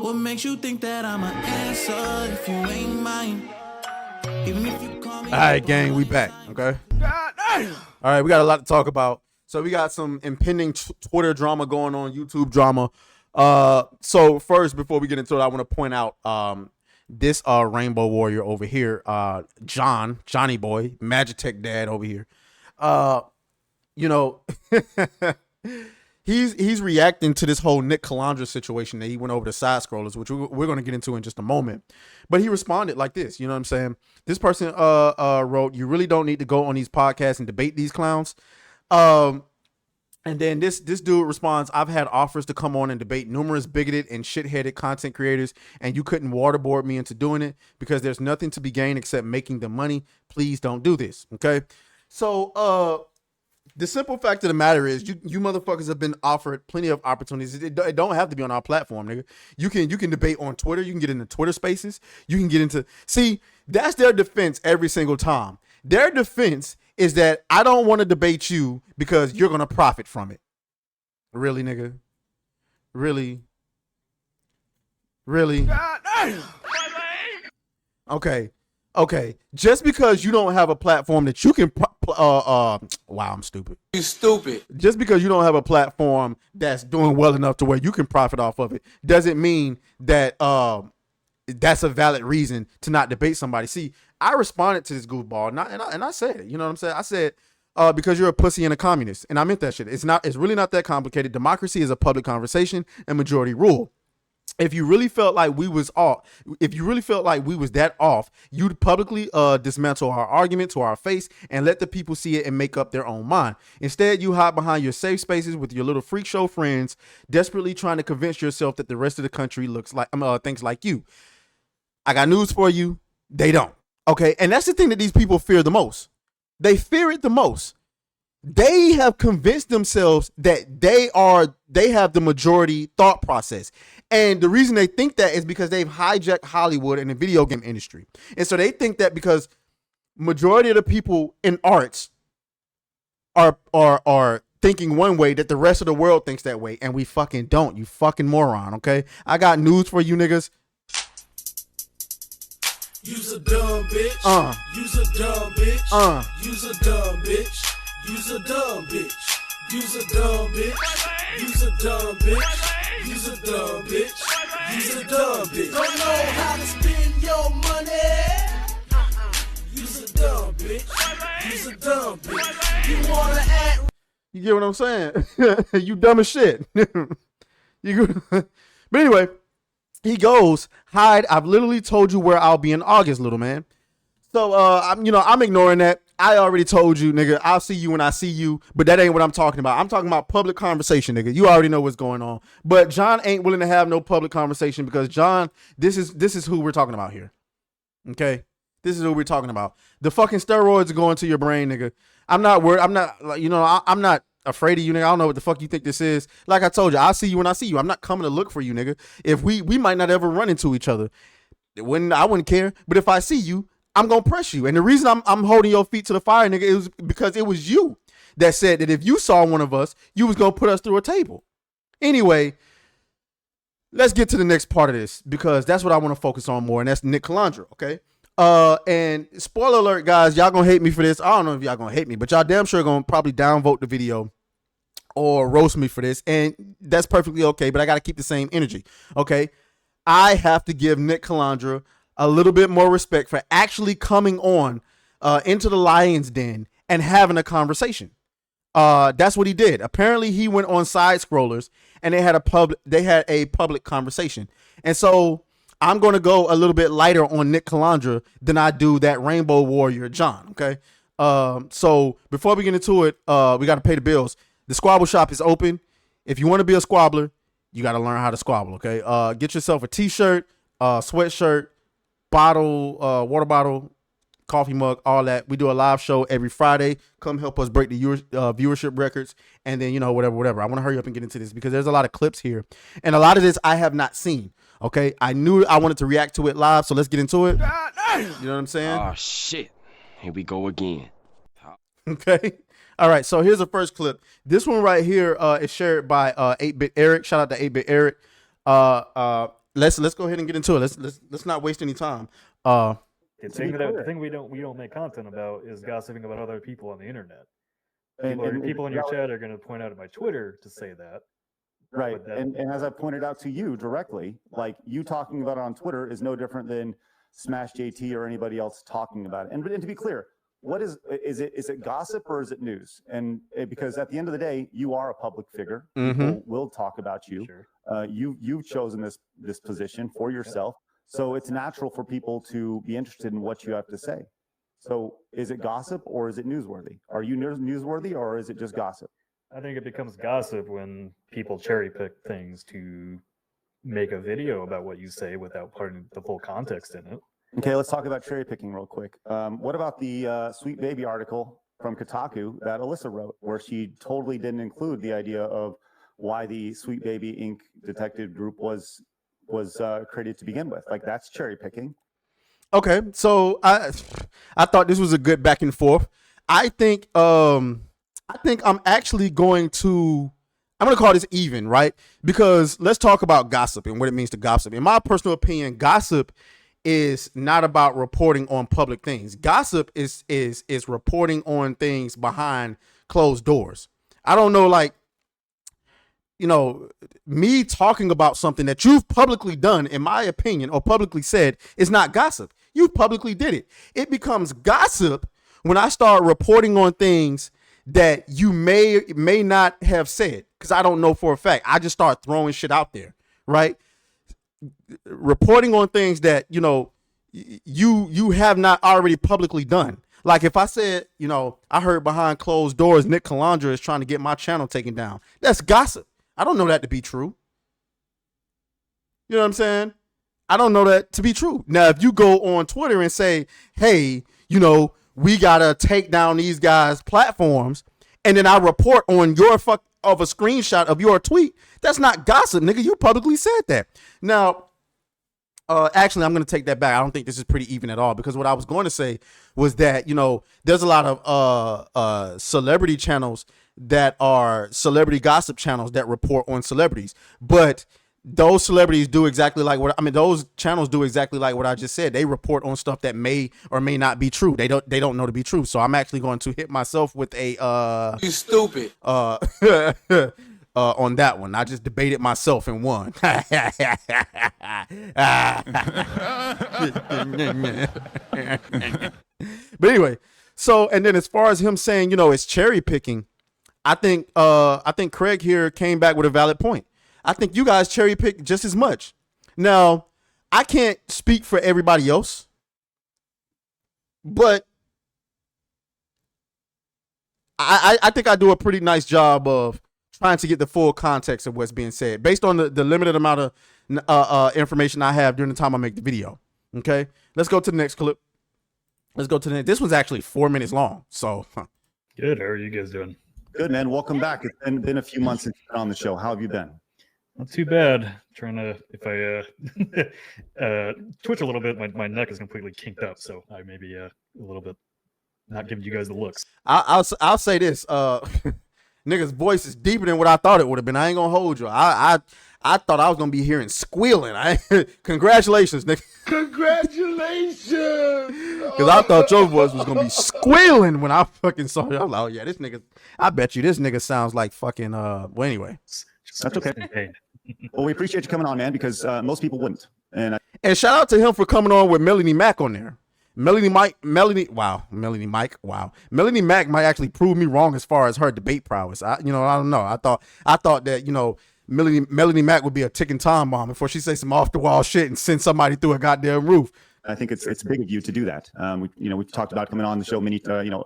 What makes you think that I'm an answer if you ain't mine? Even if you call me. All right, gang, we back. Okay. All right, we got a lot to talk about. So we got some impending Twitter drama going on, YouTube drama. So first, before we get into it, I want to point out this Rainbow Warrior over here, Johnny Boy, Magic Tech Dad over here. You know, he's reacting to this whole Nick Calandra situation that he went over to side scrollers, which we're going to get into in just a moment. But he responded like this. You know what I'm saying? This person wrote, "You really don't need to go on these podcasts and debate these clowns." And then this dude responds, "I've had offers to come on and debate numerous bigoted and shit-headed content creators, and you couldn't waterboard me into doing it because there's nothing to be gained except making the money. Please don't do this." Okay. So the simple fact of the matter is you motherfuckers have been offered plenty of opportunities. It don't have to be on our platform, nigga. You can debate on Twitter. You can get into Twitter spaces. You can get into, see, that's their defense every single time. Their defense is that I don't want to debate you because you're going to profit from it. Really, nigga? Really? Okay. Just because you don't have a platform that you can wow, I'm stupid. You stupid. Just because you don't have a platform that's doing well enough to where you can profit off of it doesn't mean that that's a valid reason to not debate somebody. See, I responded to this goofball and I said it. You know what I'm saying? I said because you're a pussy and a communist, and I meant that shit. It's really not that complicated. Democracy is a public conversation and majority rule. If you really felt like we was that off, you'd publicly dismantle our argument to our face and let the people see it and make up their own mind. Instead, you hide behind your safe spaces with your little freak show friends, desperately trying to convince yourself that the rest of the country thinks like you. I got news for you. They don't. Okay. And that's the thing that these people fear the most. They fear it the most. They have convinced themselves that they have the majority thought process. And the reason they think that is because they've hijacked Hollywood and the video game industry. And so they think that because majority of the people in arts are thinking one way, that the rest of the world thinks that way. And we fucking don't, you fucking moron, okay? I got news for you niggas. You's a dumb bitch. You's a dumb bitch. You's a dumb bitch. You's a dumb bitch. You's a dumb bitch. You's a dumb bitch. You's a dumb bitch. You's a dumb bitch. Don't know how to spend your money. You's a dumb bitch. You's a dumb bitch. You wanna act. You get what I'm saying? You dumb as shit. But anyway, he goes, "Hide. I've literally told you where I'll be in August, little man." So I'm ignoring that. I already told you, nigga, I'll see you when I see you, but that ain't what I'm talking about. I'm talking about public conversation, nigga. You already know what's going on. But John ain't willing to have no public conversation because John, this is who we're talking about here. Okay? This is who we're talking about. The fucking steroids are going to your brain, nigga. I'm not worried. I'm not, I'm not afraid of you, nigga. I don't know what the fuck you think this is. Like I told you, I'll see you when I see you. I'm not coming to look for you, nigga. If we might not ever run into each other. I wouldn't care. But if I see you, I'm going to press you. And the reason I'm holding your feet to the fire, nigga, is because it was you that said that if you saw one of us, you was going to put us through a table. Anyway, let's get to the next part of this because that's what I want to focus on more, and that's Nick Calandra, okay? And spoiler alert, guys, y'all going to hate me for this. I don't know if y'all going to hate me, but y'all damn sure going to probably downvote the video or roast me for this, and that's perfectly okay, but I got to keep the same energy, okay? I have to give Nick Calandra a little bit more respect for actually coming on into the Lion's Den and having a conversation. That's what he did. Apparently he went on side scrollers and they had a public conversation. And so I'm going to go a little bit lighter on Nick Calandra than I do that Rainbow Warrior John. Okay. So before we get into it, we got to pay the bills. The Squabble shop is open. If you want to be a squabbler, you got to learn how to squabble. Okay. Get yourself a t-shirt, sweatshirt, bottle, water bottle, coffee mug, all that. We do a live show every Friday. Come help us break the viewership records. And then, whatever. I want to hurry up and get into this because there's a lot of clips here. And a lot of this I have not seen. Okay. I knew I wanted to react to it live. So let's get into it. You know what I'm saying? Oh, shit. Here we go again. Okay. All right. So here's the first clip. This one right here is shared by 8-Bit Eric. Shout out to 8-Bit Eric. let's go ahead and get into it. Let's not waste any time. The thing we don't make content about is gossiping about other people on the internet. People in your chat are going to point out at my Twitter to say that. Right. And as I pointed out to you directly, like you talking about it on Twitter is no different than Smash JT or anybody else talking about it. And to be clear, what is it gossip or is it news? And because at the end of the day, you are a public figure. People will talk about you. Sure. You've chosen this position for yourself. So it's natural for people to be interested in what you have to say. So is it gossip or is it newsworthy? Are you newsworthy or is it just gossip? I think it becomes gossip when people cherry pick things to make a video about what you say without putting the full context in it. Okay, let's talk about cherry picking real quick. What about the Sweet Baby article from Kotaku that Alyssa wrote, where she totally didn't include the idea of why the Sweet Baby Inc. detective group was created to begin with? Like, that's cherry picking. Okay, so I thought this was a good back and forth. I think I'm actually going to call this even, right? Because let's talk about gossip and what it means to gossip. In my personal opinion, gossip is not about reporting on public things. Gossip is reporting on things behind closed doors. I don't know, like, me talking about something that you've publicly done, in my opinion, or publicly said, is not gossip. You publicly did it. It becomes gossip when I start reporting on things that you may not have said, because I don't know for a fact. I just start throwing shit out there, right? Reporting on things that, you have not already publicly done. Like if I said, I heard behind closed doors, Nick Calandra is trying to get my channel taken down. That's gossip. I don't know that to be true. You know what I'm saying? I don't know that to be true. Now, if you go on Twitter and say, hey, we got to take down these guys' platforms, and then I report on your of a screenshot of your tweet, that's not gossip, nigga. You publicly said that. Now, actually, I'm going to take that back. I don't think this is pretty even at all, because what I was going to say was that, there's a lot of celebrity channels that are celebrity gossip channels that report on celebrities, but those celebrities do exactly like those channels do exactly like what I just said. They report on stuff that may or may not be true. They don't know to be true. So I'm actually going to hit myself with a you stupid on that one. I just debated myself and won. But anyway, so and then as far as him saying, it's cherry picking, I think Craig here came back with a valid point. I think you guys cherry pick just as much. Now, I can't speak for everybody else, but I think I do a pretty nice job of trying to get the full context of what's being said based on the limited amount of information I have during the time I make the video. Okay, let's go to the next clip. This was actually 4 minutes long. So good. How are you guys doing? Good, man. Welcome back. It's been a few months since you've been on the show. How have you been? Not too bad. Trying to, if I twitch a little bit, my neck is completely kinked up, so I may be a little bit not giving you guys the looks. I'll say this. Nigga's voice is deeper than what I thought it would have been. I ain't gonna hold you. I thought I was gonna be hearing squealing. Congratulations, nigga. Congratulations. Because I thought your voice was gonna be squealing when I fucking saw you. I was like, oh yeah, this nigga. I bet you this nigga sounds like fucking. Well, anyway, that's okay. Well, we appreciate you coming on, man, because most people wouldn't. And shout out to him for coming on with Melanie Mack on there. Melanie Mack might actually prove me wrong as far as her debate prowess. I don't know. I thought that, Melanie Mack would be a ticking time bomb before she say some off the wall shit and send somebody through a goddamn roof. I think it's big of you to do that. We've talked about coming on the show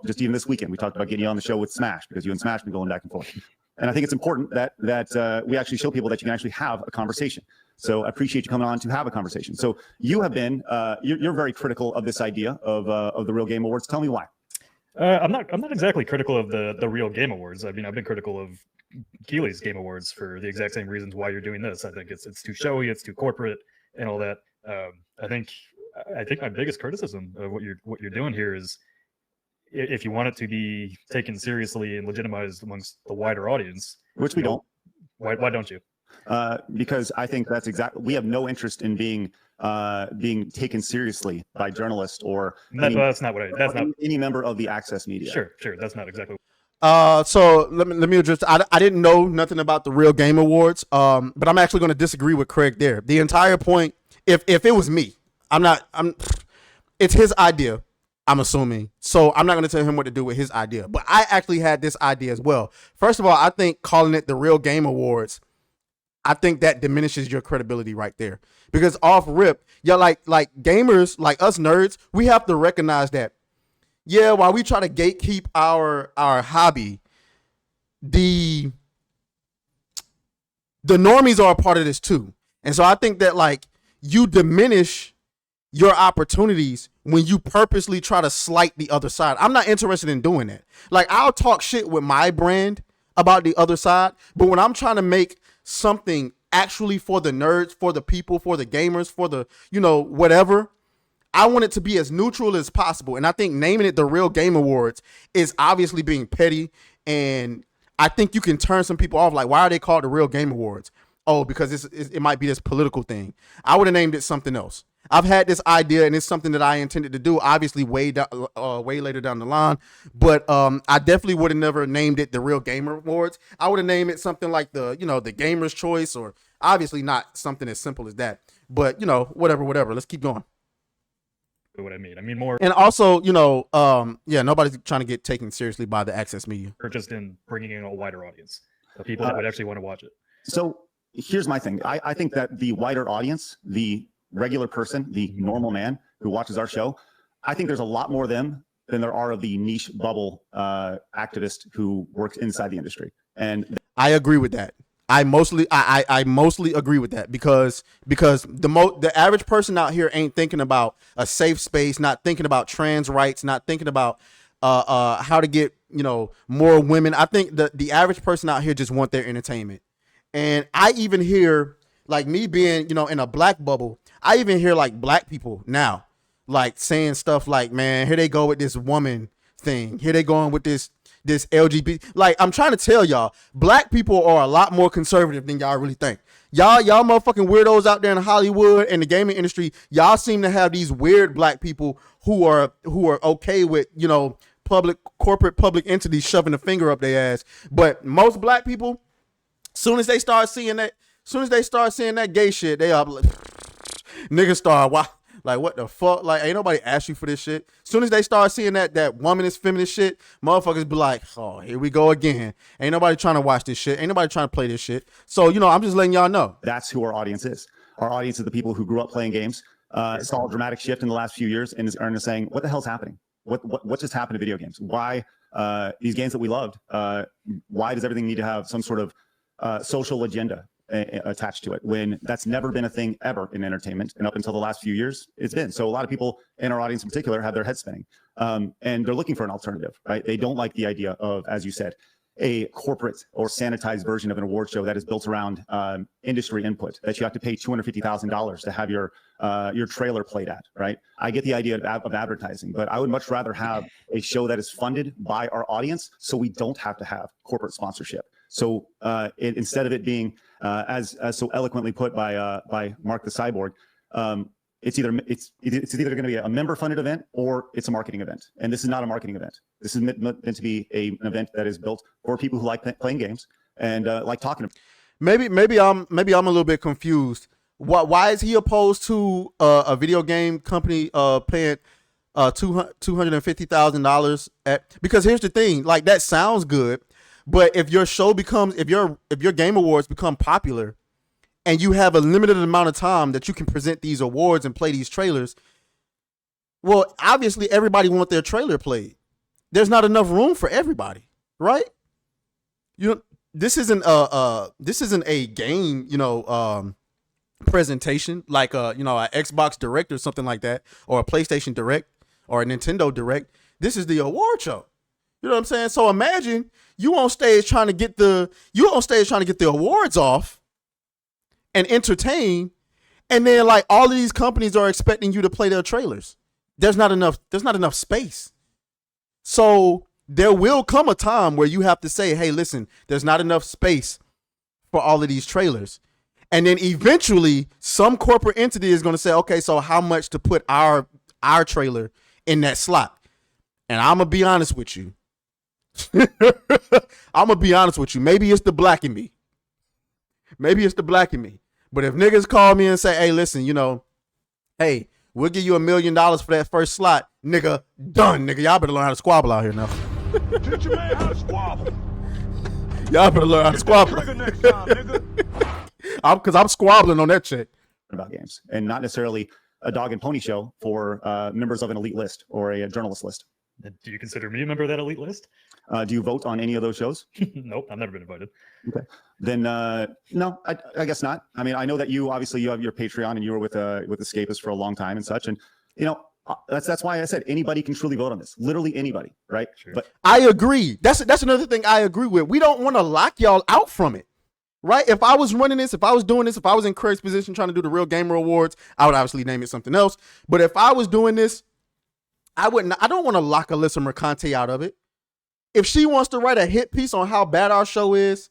just even this weekend, we talked about getting you on the show with Smash, because you and Smash been going back and forth. And I think it's important that we actually show people that you can actually have a conversation. So I appreciate you coming on to have a conversation. So you have been, you're very critical of this idea of the Real Game Awards. Tell me why. I'm not exactly critical of the Real Game Awards. I mean, I've been critical of Keeley's Game Awards for the exact same reasons why you're doing this. I think it's too showy, it's too corporate, and all that. I think my biggest criticism of what you're doing here is, if you want it to be taken seriously and legitimized amongst the wider audience, which we don't. Why don't you? because I think that's exactly, we have no interest in being taken seriously by journalists or that's not any member of the access media. Sure. That's not exactly. So let me address. I didn't know nothing about the Real Game Awards. But I'm actually going to disagree with Craig there. The entire point, if it was me, it's his idea. I'm assuming. So I'm not going to tell him what to do with his idea. But I actually had this idea as well. First of all, I think calling it the Real Game Awards, I think that diminishes your credibility right there. Because off rip, yeah, like gamers, like us nerds, we have to recognize that, yeah, while we try to gatekeep our hobby, the normies are a part of this too. And so I think that like you diminish your opportunities when you purposely try to slight the other side. I'm not interested in doing that. Like, I'll talk shit with my brand about the other side, but when I'm trying to make something actually for the nerds, for the people, for the gamers, for the, whatever, I want it to be as neutral as possible. And I think naming it the Real Game Awards is obviously being petty, and I think you can turn some people off. Like, why are they called the Real Game Awards? Oh, because it might be this political thing. I would have named it something else. I've had this idea, and it's something that I intended to do, obviously way later down the line. But I definitely would have never named it the Real Gamer Awards. I would have named it something like the Gamer's Choice, or obviously not something as simple as that. But whatever. Let's keep going. What I mean more. And also, nobody's trying to get taken seriously by the access media. Or just in bringing in a wider audience of people that would actually want to watch it. So here's my thing. I think that the wider audience, the regular person, the normal man who watches our show, I think there's a lot more of them than there are of the niche bubble activist who works inside the industry. And I agree with that. I mostly agree with that because the average person out here ain't thinking about a safe space, not thinking about trans rights, not thinking about how to get more women. I think the average person out here just want their entertainment. And I even hear, like, me being, in a black bubble, I even hear like black people now, like, saying stuff like, man, here they go with this woman thing. Here they going with this LGBT. Like, I'm trying to tell y'all, black people are a lot more conservative than y'all really think. Y'all motherfucking weirdos out there in Hollywood and the gaming industry, y'all seem to have these weird black people who are okay with, corporate public entities shoving a finger up their ass. But most black people, soon as they start seeing that gay shit, they are like, niggas start, wow, like, what the fuck? Like, ain't nobody asked you for this shit. Soon as they start seeing that womanist feminist shit, motherfuckers be like, oh, here we go again. Ain't nobody trying to watch this shit. Ain't nobody trying to play this shit. So, I'm just letting y'all know. That's who our audience is. Our audience is the people who grew up playing games, saw a dramatic shift in the last few years, and are saying, what the hell's happening? What just happened to video games? Why these games that we loved, why does everything need to have some sort of social agenda attached to it, when that's never been a thing ever in entertainment, and up until the last few years it's been. So a lot of people in our audience in particular have their head spinning, and they're looking for an alternative, right? They don't like the idea of, as you said, a corporate or sanitized version of an award show that is built around industry input, that you have to pay $250,000 to have your trailer played at, right? I get the idea of advertising, but I would much rather have a show that is funded by our audience, so we don't have to have corporate sponsorship. So instead of it being, as so eloquently put by Mark the Cyborg, it's either going to be a member-funded event or it's a marketing event. And this is not a marketing event. This is meant to be an event that is built for people who like playing games and like talking. Maybe I'm a little bit confused. Why is he opposed to a video game company paying $250,000 at? Because here's the thing, like, that sounds good. But if your show becomes, if your game awards become popular and you have a limited amount of time that you can present these awards and play these trailers, well, obviously everybody wants their trailer played. There's not enough room for everybody, right? This isn't a game, presentation like an Xbox Direct or something like that, or a PlayStation Direct or a Nintendo Direct. This is the award show. You know what I'm saying? So imagine you on stage trying to get the awards off and entertain, and then like all of these companies are expecting you to play their trailers. There's not enough space. So there will come a time where you have to say, hey, listen, there's not enough space for all of these trailers. And then eventually some corporate entity is going to say, okay, so how much to put our trailer in that slot? And I'm going to be honest with you. Maybe it's the black in me. But if niggas call me and say, hey, listen, hey, we'll give you $1 million for that first slot, nigga, done, nigga. Y'all better learn how to squabble out here now. Teach your man how to squabble. Y'all better learn how to squabble. Next time, nigga. Because I'm squabbling on that shit. About games, and not necessarily a dog and pony show for members of an elite list or a journalist list. Do you consider me a member of that elite list? Do you vote on any of those shows? Nope, I've never been invited. Okay. Then no, I guess not. I mean, I know that you have your Patreon and you were with Escapist for a long time and such, and that's why I said anybody can truly vote on this. Literally anybody, right? Sure. But I agree. That's another thing I agree with. We don't want to lock y'all out from it, right? If I was running this, if I was doing this, if I was in Craig's position trying to do the Real Gamer Awards, I would obviously name it something else. But if I was doing this, I don't want to lock Alyssa Mercante out of it. If she wants to write a hit piece on how bad our show is,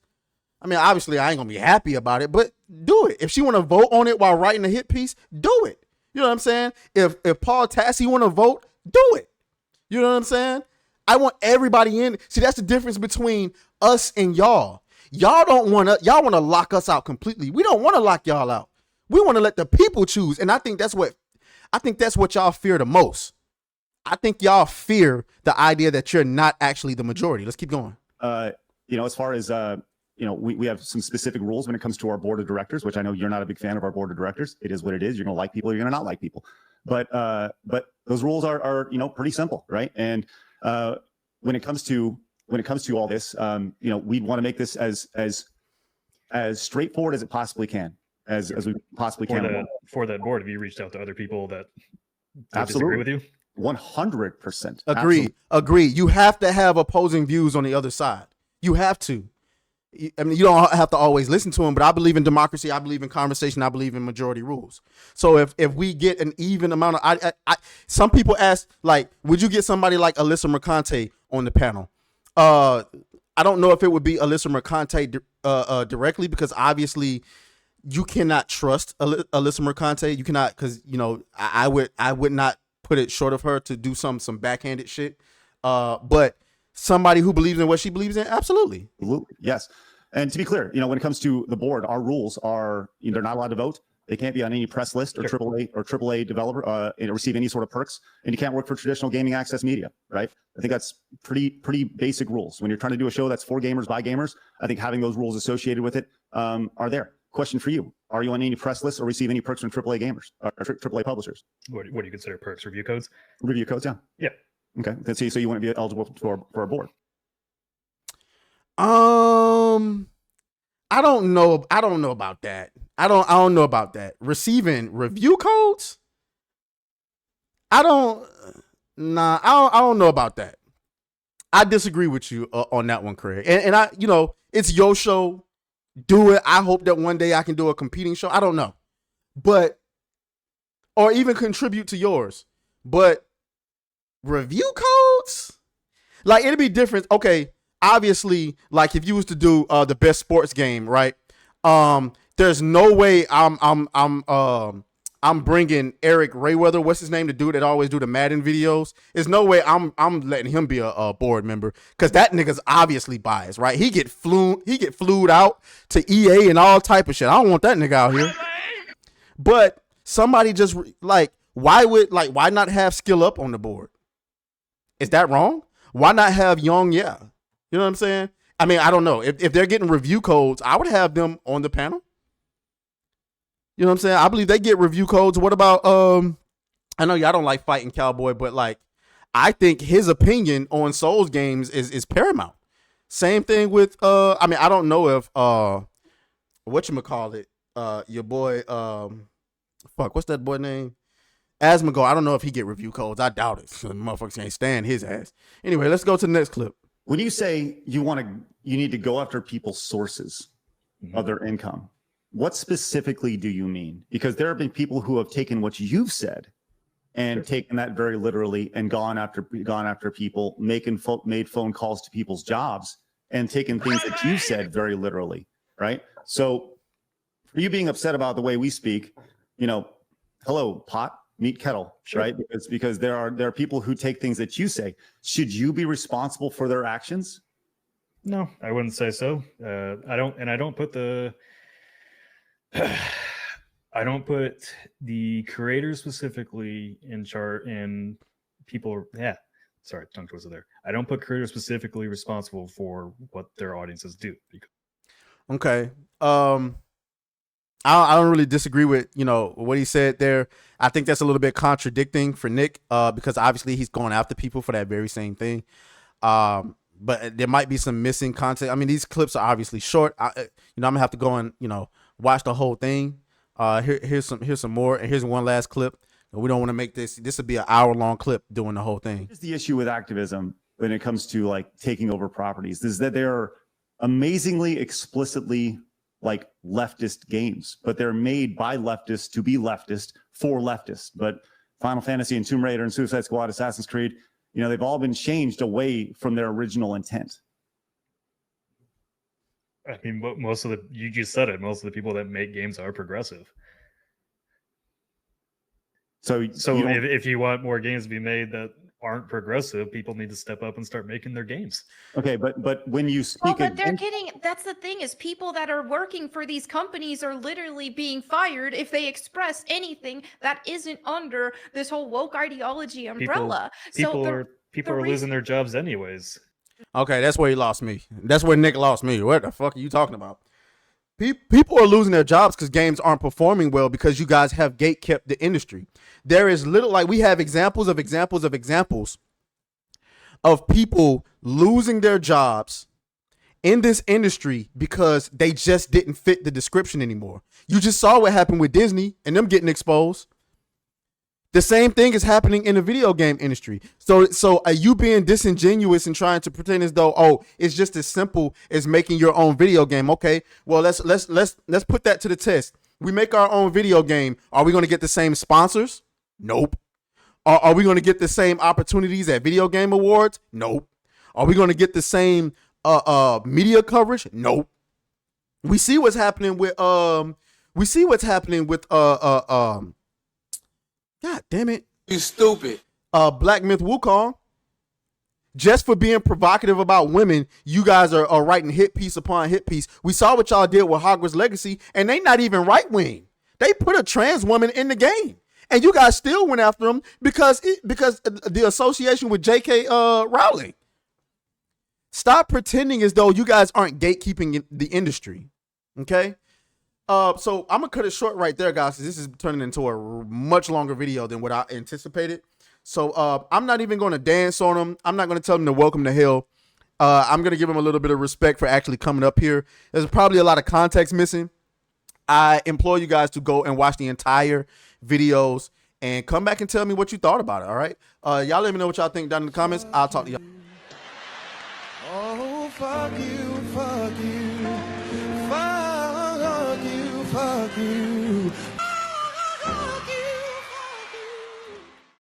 I mean, obviously I ain't gonna be happy about it, but do it. If she want to vote on it while writing a hit piece, do it. You know what I'm saying? If Paul Tassi want to vote, do it. You know what I'm saying? I want everybody in. See, that's the difference between us and y'all. Y'all want to lock us out completely. We don't want to lock y'all out. We want to let the people choose. And I think that's what y'all fear the most. I think y'all fear the idea that you're not actually the majority. Let's keep going. As far as we have some specific rules when it comes to our board of directors, which I know you're not a big fan of our board of directors. It is what it is. You're going to like people, you're going to not like people. But those rules are pretty simple, right? And when it comes to all this, we want to make this as straightforward as it possibly can, as we possibly can. For that board, have you reached out to other people that absolutely disagree with you? 100%. Agree. You have to have opposing views on the other side. You have to. I mean, you don't have to always listen to them, but I believe in democracy. I believe in conversation. I believe in majority rules. So if we get an even amount of, some people ask, like, would you get somebody like Alyssa Mercante on the panel? I don't know if it would be Alyssa Mercante directly, because obviously you cannot trust Alyssa Mercante. You cannot, because I would not put it short of her to do some backhanded shit. But somebody who believes in what she believes in, absolutely. Yes. And to be clear, when it comes to the board, our rules are they're not allowed to vote. They can't be on any press list or AAA developer and receive any sort of perks. And you can't work for traditional gaming access media, right? I think that's pretty basic rules. When you're trying to do a show that's for gamers by gamers, I think having those rules associated with it are there. Question for you: are you on any press lists or receive any perks from AAA gamers or AAA publishers? What do you consider perks? Review codes? Review codes, yeah. Yeah. Okay. So you wouldn't be eligible for a board? I don't know about that. I don't know about that. Receiving review codes? I don't know about that. I disagree with you on that one, Craig. And I, it's your show. Do it. I hope that one day I can do a competing show. I don't know. Or even contribute to yours. But review codes? Like, it'd be different. Okay, obviously, like if you was to do the best sports game, right? There's no way I'm bringing Eric Rayweather, what's his name, the dude that always do the Madden videos. There's no way I'm letting him be a board member, because that nigga's obviously biased, right? He get flued out to EA and all type of shit. I don't want that nigga out here. But somebody just why not have Skill Up on the board? Is that wrong? Why not have Young? Yeah. You know what I'm saying? I mean, I don't know. If they're getting review codes, I would have them on the panel. You know what I'm saying? I believe they get review codes. What about, I know y'all don't like Fighting Cowboy, but like, I think his opinion on Souls games is paramount. Same thing with, I mean, I don't know if, whatchamacallit, your boy, what's that boy name? Asmongold. I don't know if he get review codes. I doubt it. So motherfuckers can't stand his ass. Anyway, let's go to the next clip. When you say you need to go after people's sources of their income, what specifically do you mean? Because there have been people who have taken what you've said and taken that very literally and gone after people, made phone calls to people's jobs and taken things that you said very literally, right? So for you being upset about the way we speak, hello, pot, meet kettle, Sure. right? Because there are people who take things that you say. Should you be responsible for their actions? No, I wouldn't say so. I don't put the I don't put the creators specifically in chart and people. Yeah, sorry, tongue twister there. I don't put creators specifically responsible for what their audiences do. Okay. I don't really disagree with what he said there. I think that's a little bit contradicting for Nick, because obviously he's going after people for that very same thing. But there might be some missing content. I mean, these clips are obviously short. I'm gonna have to go and watch the whole thing. Here's some more, and here's one last clip. We don't want to make this would be an hour-long clip doing the whole thing. Here's the issue with activism when it comes to like taking over properties is that they're amazingly explicitly like leftist games, but they're made by leftists to be leftist for leftists. But Final Fantasy and Tomb Raider and Suicide Squad, Assassin's Creed, they've all been changed away from their original intent. I mean, you just said it. Most of the people that make games are progressive. So if you want more games to be made that aren't progressive, people need to step up and start making their games. Okay, but when you speak, but they're getting. That's the thing is, people that are working for these companies are literally being fired if they express anything that isn't under this whole woke ideology umbrella. People are losing their jobs anyways. Okay, that's where he lost me. That's where Nick lost me. What the fuck are you talking about? People are losing their jobs because games aren't performing well because you guys have gatekept the industry. There is we have examples of people losing their jobs in this industry because they just didn't fit the description anymore. You just saw what happened with Disney and them getting exposed. The same thing is happening in the video game industry. So are you being disingenuous and trying to pretend as though, it's just as simple as making your own video game? Okay, well let's put that to the test. We make our own video game. Are we going to get the same sponsors? Nope. Are we going to get the same opportunities at video game awards? Nope. Are we going to get the same media coverage? Nope. We see what's happening with God damn it. You stupid. Black Myth Wukong. Just for being provocative about women, you guys are writing hit piece upon hit piece. We saw what y'all did with Hogwarts Legacy, and they not even right wing. They put a trans woman in the game, and you guys still went after them because the association with J.K. Rowling. Stop pretending as though you guys aren't gatekeeping the industry. Okay. So I'm gonna cut it short right there, guys. This is turning into a much longer video than what I anticipated. So I'm not even going to dance on them. I'm not going to tell them to welcome to hell. I'm going to give them a little bit of respect for actually coming up here. There's probably a lot of context missing. I implore you guys to go and watch the entire videos and come back and tell me what you thought about it. All right. Y'all let me know what y'all think down in the comments. I'll talk to y'all. Oh, fuck you, fuck you, fuck you, fuck you.